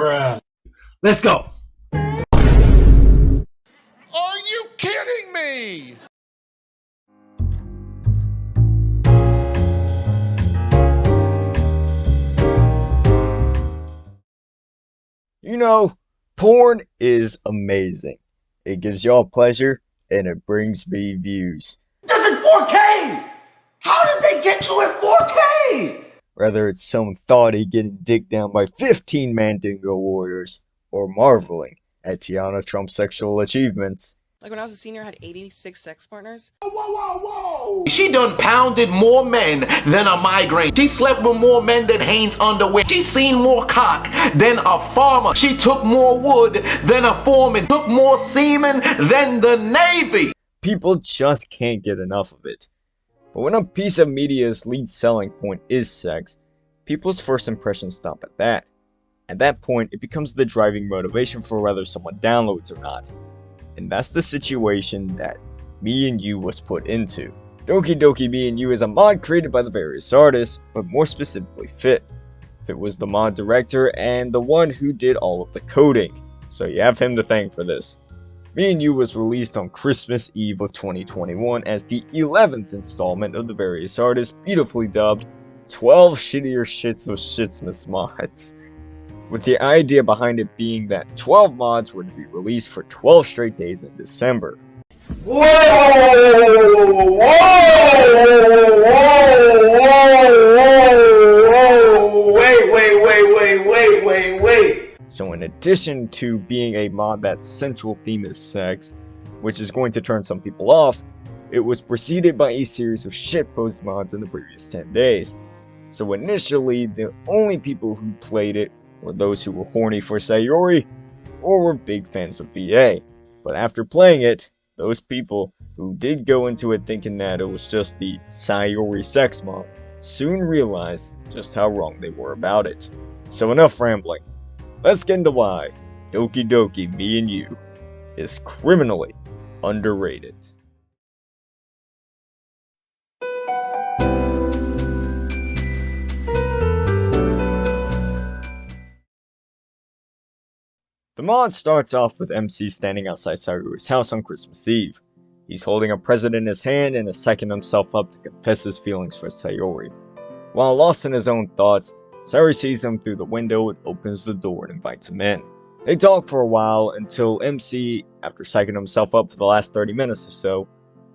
Bruh. Let's go. Are you kidding me? You know, porn is amazing. It gives y'all pleasure, and it brings me views. This is 4K! How did they get you at 4K? Whether it's some thotty getting dicked down by 15 Mandingo warriors, or marveling at Tiana Trump's sexual achievements. Like when I was a senior, I had 86 sex partners. Whoa! She done pounded more men than a migraine. She slept with more men than Hanes underwear. She seen more cock than a farmer. She took more wood than a foreman. Took more semen than the Navy. People just can't get enough of it. But when a piece of media's lead selling point is sex, people's first impressions stop at that. At that point, it becomes the driving motivation for whether someone downloads or not. And that's the situation that Me and You was put into. Doki Doki Me and You is a mod created by the various artists, but more specifically Fit. Fit was the mod director and the one who did all of the coding, so you have him to thank for this. Me and You was released on Christmas Eve of 2021 as the 11th installment of the various artists beautifully dubbed 12 Shittier Shits of Shitsmas mods. With the idea behind it being that 12 mods were to be released for 12 straight days in December. Whoa! Whoa! Whoa! Wait! So in addition to being a mod that's central theme is sex, which is going to turn some people off, it was preceded by a series of shitpost mods in the previous 10 days. So initially, the only people who played it were those who were horny for Sayori, or were big fans of VA. But after playing it, those people who did go into it thinking that it was just the Sayori sex mod, soon realized just how wrong they were about it. So enough rambling. Let's get into why Doki Doki Me and You is criminally underrated. The mod starts off with MC standing outside Sayori's house on Christmas Eve. He's holding a present in his hand and is psyching himself up to confess his feelings for Sayori. While lost in his own thoughts, Sayori sees him through the window and opens the door and invites him in. They talk for a while until MC, after psyching himself up for the last 30 minutes or so,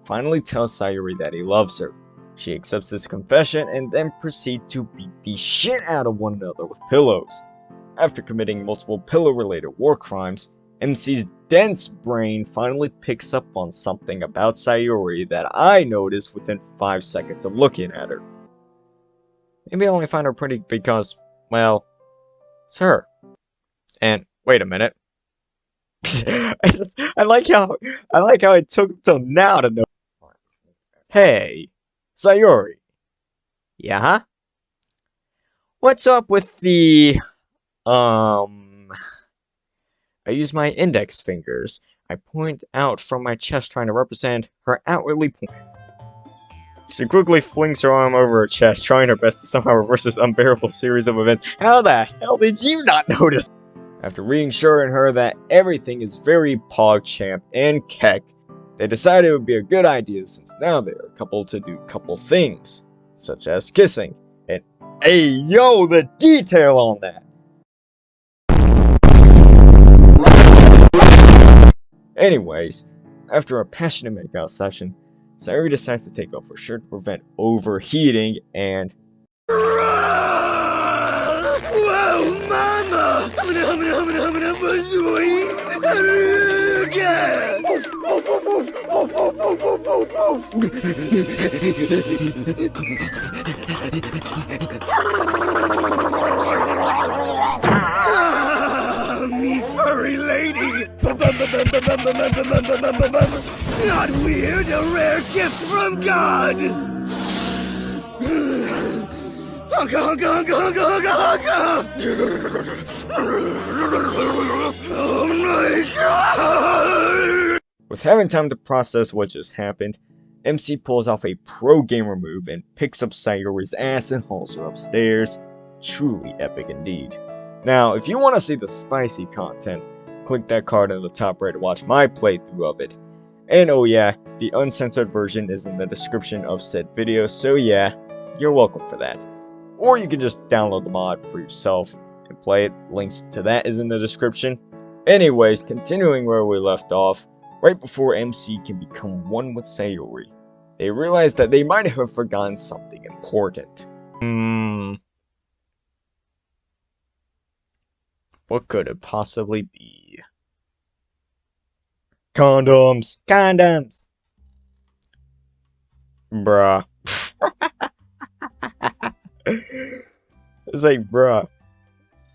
finally tells Sayori that he loves her. She accepts his confession and then proceed to beat the shit out of one another with pillows. After committing multiple pillow-related war crimes, MC's dense brain finally picks up on something about Sayori that I noticed within 5 seconds of looking at her. Maybe I only find her pretty because, well, it's her. And wait a minute. I like how it took until now to know. Hey, Sayori. Yeah? What's up with the I use my index fingers. I point out from my chest trying to represent her outwardly point. She quickly flings her arm over her chest, trying her best to somehow reverse this unbearable series of events. How the hell did you not notice? After reassuring her that everything is very PogChamp and Keck, they decided it would be a good idea since now they're a couple to do couple things, such as kissing. And hey yo, the detail on that! Anyways, after a passionate makeout session, Sayori decides to take off her shirt to prevent overheating and... Whoa, mama! Me furry lady! Not weird, a rare gift from God! Hunka, hunka, hunka, hunka, hunka, hunka! Oh my God! With having time to process what just happened, MC pulls off a pro gamer move and picks up Sayori's ass and hauls her upstairs. Truly epic indeed. Now, if you want to see the spicy content, click that card in the top right to watch my playthrough of it. And oh yeah, the uncensored version is in the description of said video, so yeah, you're welcome for that. Or you can just download the mod for yourself and play it. Links to that is in the description. Anyways, continuing where we left off, right before MC can become one with Sayori, they realize that they might have forgotten something important. What could it possibly be? Condoms! Condoms! Bruh. It's like, bruh.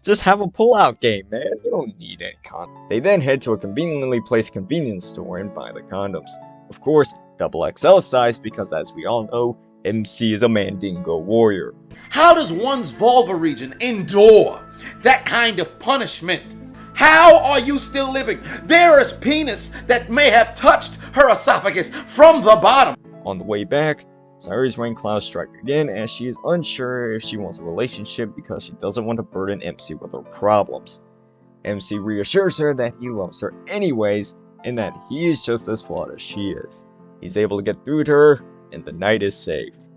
Just have a pull-out game, man. You don't need any condoms. They then head to a conveniently placed convenience store and buy the condoms. Of course, XXL size because, as we all know, MC is a Mandingo warrior. How does one's vulva region endure that kind of punishment? How are you still living? There is penis that may have touched her esophagus from the bottom. On the way back, Sayori's rain clouds strike again as she is unsure if she wants a relationship because she doesn't want to burden MC with her problems. MC reassures her that he loves her anyways and that he is just as flawed as she is. He's able to get through to her and the night is saved.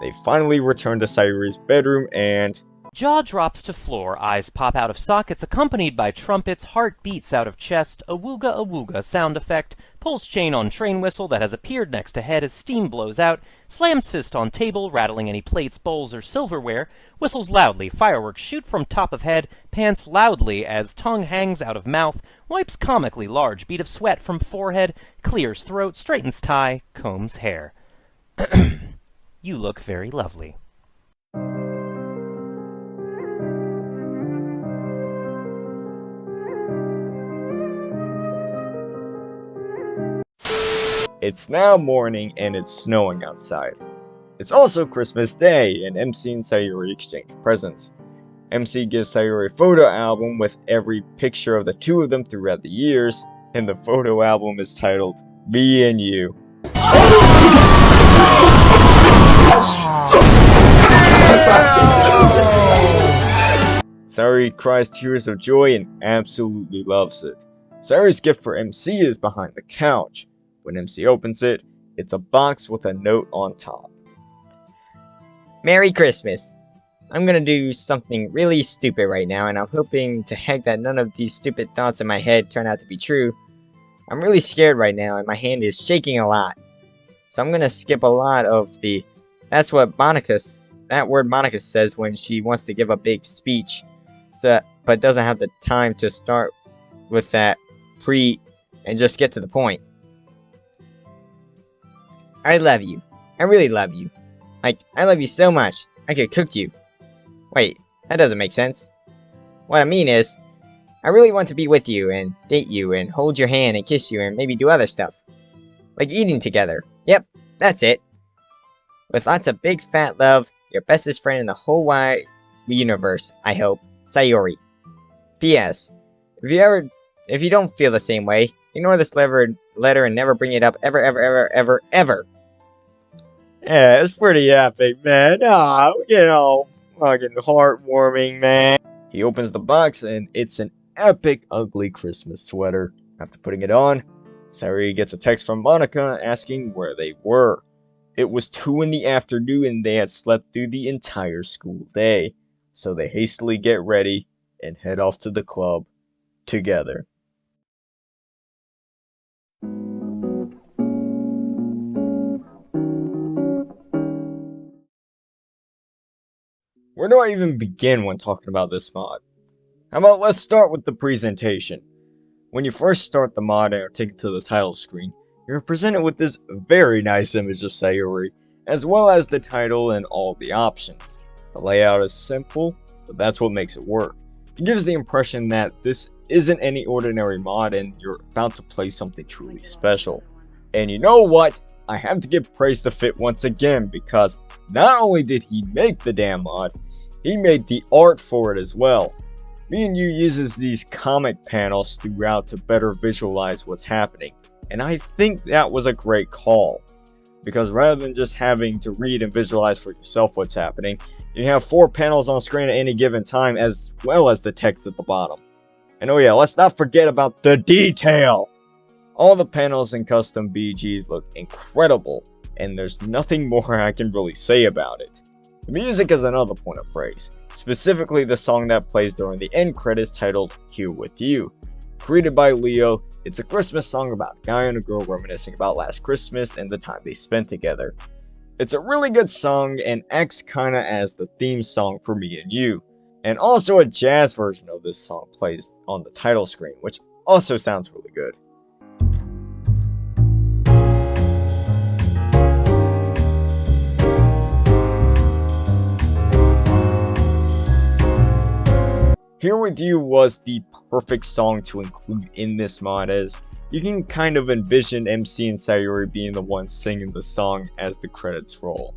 They finally return to Sayori's bedroom and... Jaw drops to floor, eyes pop out of sockets, accompanied by trumpets, heart beats out of chest, awooga sound effect, pulls chain on train whistle that has appeared next to head as steam blows out, slams fist on table, rattling any plates, bowls, or silverware, whistles loudly, fireworks shoot from top of head, pants loudly as tongue hangs out of mouth, wipes comically large bead of sweat from forehead, clears throat, straightens tie, combs hair. You look very lovely. It's now morning and it's snowing outside. It's also Christmas Day and MC and Sayori exchange presents. MC gives Sayori a photo album with every picture of the two of them throughout the years, and the photo album is titled Me and You. Sayori cries tears of joy and absolutely loves it. Sayori's gift for MC is behind the couch. When MC opens it, it's a box with a note on top. Merry Christmas. I'm gonna do something really stupid right now, and I'm hoping to heck that none of these stupid thoughts in my head turn out to be true. I'm really scared right now, and my hand is shaking a lot. So I'm gonna skip a lot of the... That's what that word Monica says when she wants to give a big speech, but doesn't have the time to start with that and just get to the point. I love you. I really love you. Like, I love you so much, I could cook you. Wait, that doesn't make sense. What I mean is, I really want to be with you, and date you, and hold your hand, and kiss you, and maybe do other stuff. Like eating together. Yep, that's it. With lots of big fat love, your bestest friend in the whole wide universe, I hope. Sayori. P.S. If you don't feel the same way, ignore this letter and never bring it up ever. Yeah, it's pretty epic, man. Aw, fucking heartwarming, man. He opens the box and it's an epic, ugly Christmas sweater. After putting it on, Sayori gets a text from Monica asking where they were. It was 2 in the afternoon and they had slept through the entire school day. So they hastily get ready and head off to the club together. Where do I even begin when talking about this mod? How about let's start with the presentation. When you first start the mod and are taken to the title screen, you're presented with this very nice image of Sayori, as well as the title and all the options. The layout is simple, but that's what makes it work. It gives the impression that this isn't any ordinary mod and you're about to play something truly special. And you know what? I have to give praise to Fit once again, because not only did he make the damn mod, he made the art for it as well. Me and You uses these comic panels throughout to better visualize what's happening, and I think that was a great call. because rather than just having to read and visualize for yourself what's happening, you have 4 panels on screen at any given time as well as the text at the bottom. And oh yeah, let's not forget about the detail! All the panels and custom BGs look incredible, and there's nothing more I can really say about it. The music is another point of praise, specifically the song that plays during the end credits titled Here With You. Created by Leo, it's a Christmas song about a guy and a girl reminiscing about last Christmas and the time they spent together. It's a really good song and acts kinda as the theme song for Me and You. And also a jazz version of this song plays on the title screen, which also sounds really good. Here With You was the perfect song to include in this mod, as you can kind of envision MC and Sayuri being the ones singing the song as the credits roll.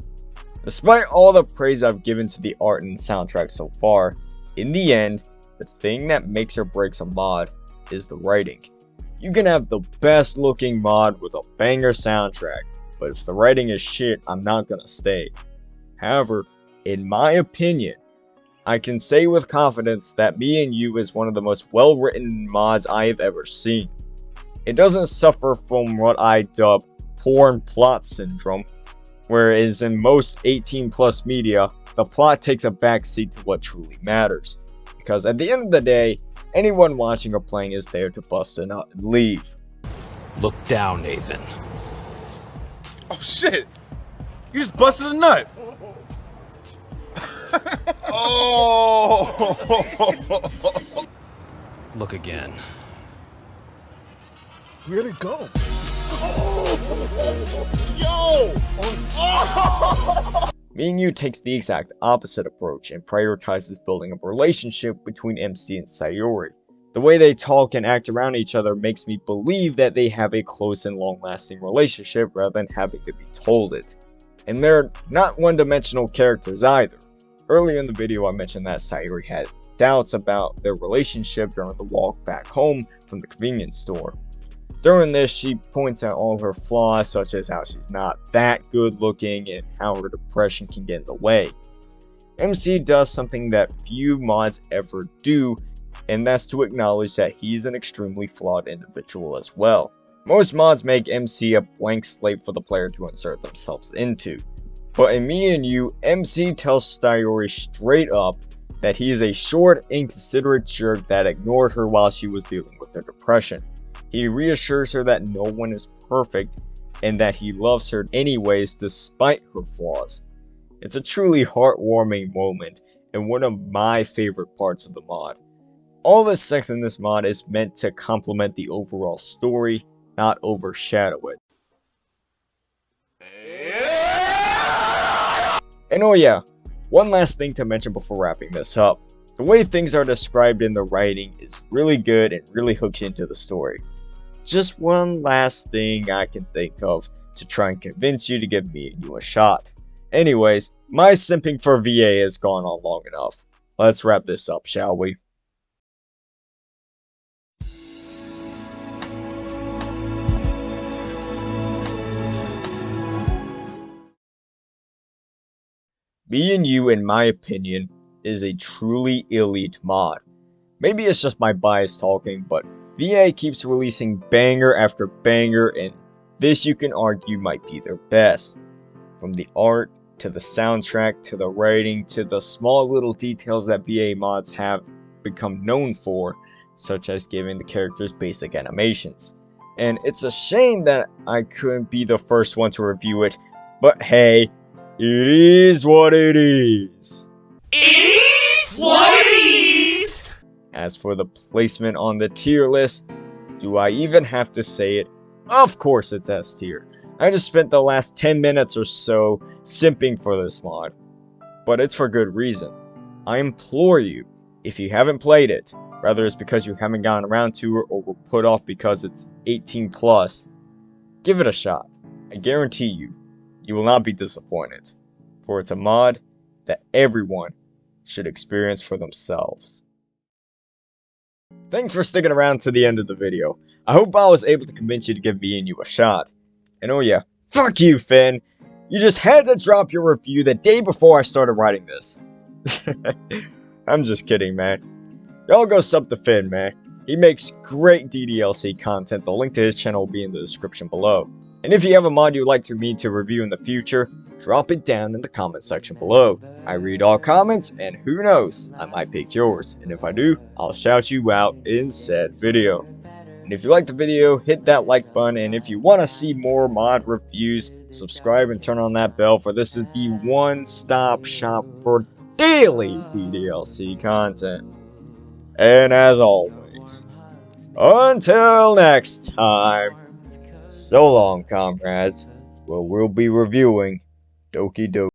Despite all the praise I've given to the art and soundtrack so far, in the end, the thing that makes or breaks a mod is the writing. You can have the best looking mod with a banger soundtrack, but if the writing is shit, I'm not gonna stay. However, in my opinion, I can say with confidence that Me and You is one of the most well written mods I have ever seen. It doesn't suffer from what I dub porn plot syndrome, whereas in most 18+ media, the plot takes a backseat to what truly matters. Because at the end of the day, anyone watching or playing is there to bust a nut and leave. Look down, Nathan. Oh shit! You just busted a nut! Oh! Look again. Where'd it go? Yo! Me and You takes the exact opposite approach and prioritizes building a relationship between MC and Sayuri. The way they talk and act around each other makes me believe that they have a close and long-lasting relationship rather than having to be told it. And they're not one-dimensional characters either. Earlier in the video I mentioned that Sayuri had doubts about their relationship during the walk back home from the convenience store. During this, she points out all of her flaws, such as how she's not that good looking and how her depression can get in the way. MC does something that few mods ever do, and that's to acknowledge that he's an extremely flawed individual as well. Most mods make MC a blank slate for the player to insert themselves into. But in Me and You, MC tells Sayuri straight up that he is a short, inconsiderate jerk that ignored her while she was dealing with her depression. He reassures her that no one is perfect and that he loves her anyways despite her flaws. It's a truly heartwarming moment and one of my favorite parts of the mod. All the sex in this mod is meant to complement the overall story, not overshadow it. And oh yeah, one last thing to mention before wrapping this up. The way things are described in the writing is really good and really hooks you into the story. Just one last thing I can think of to try and convince you to give Me and You a shot. Anyways, my simping for VA has gone on long enough. Let's wrap this up, shall we? Me and You, in my opinion, is a truly elite mod. Maybe it's just my bias talking, but VA keeps releasing banger after banger, and this you can argue might be their best. From the art, to the soundtrack, to the writing, to the small little details that VA mods have become known for, such as giving the characters basic animations. And it's a shame that I couldn't be the first one to review it, but hey, it is what it is. It is what it is! As for the placement on the tier list, do I even have to say it? Of course it's S tier. I just spent the last 10 minutes or so simping for this mod. But it's for good reason. I implore you, if you haven't played it, whether it's because you haven't gotten around to it or were put off because it's 18+, give it a shot. I guarantee you, you will not be disappointed, for it's a mod that everyone should experience for themselves. Thanks for sticking around to the end of the video. I hope I was able to convince you to give Me and You a shot. And oh yeah, Fuck you, Finn. You just had to drop your review the day before I started writing this. I'm just kidding, man. Y'all go sub to Finn, man. He makes great DDLC content. The link to his channel will be in the description below. And if you have a mod you'd like me to review in the future, drop it down in the comment section below. I read all comments, and who knows, I might pick yours. And if I do, I'll shout you out in said video. And if you liked the video, hit that like button, and if you want to see more mod reviews, subscribe and turn on that bell, for this is the one-stop shop for daily DDLC content. And as always, until next time, so long, comrades, where we'll be reviewing Doki Doki.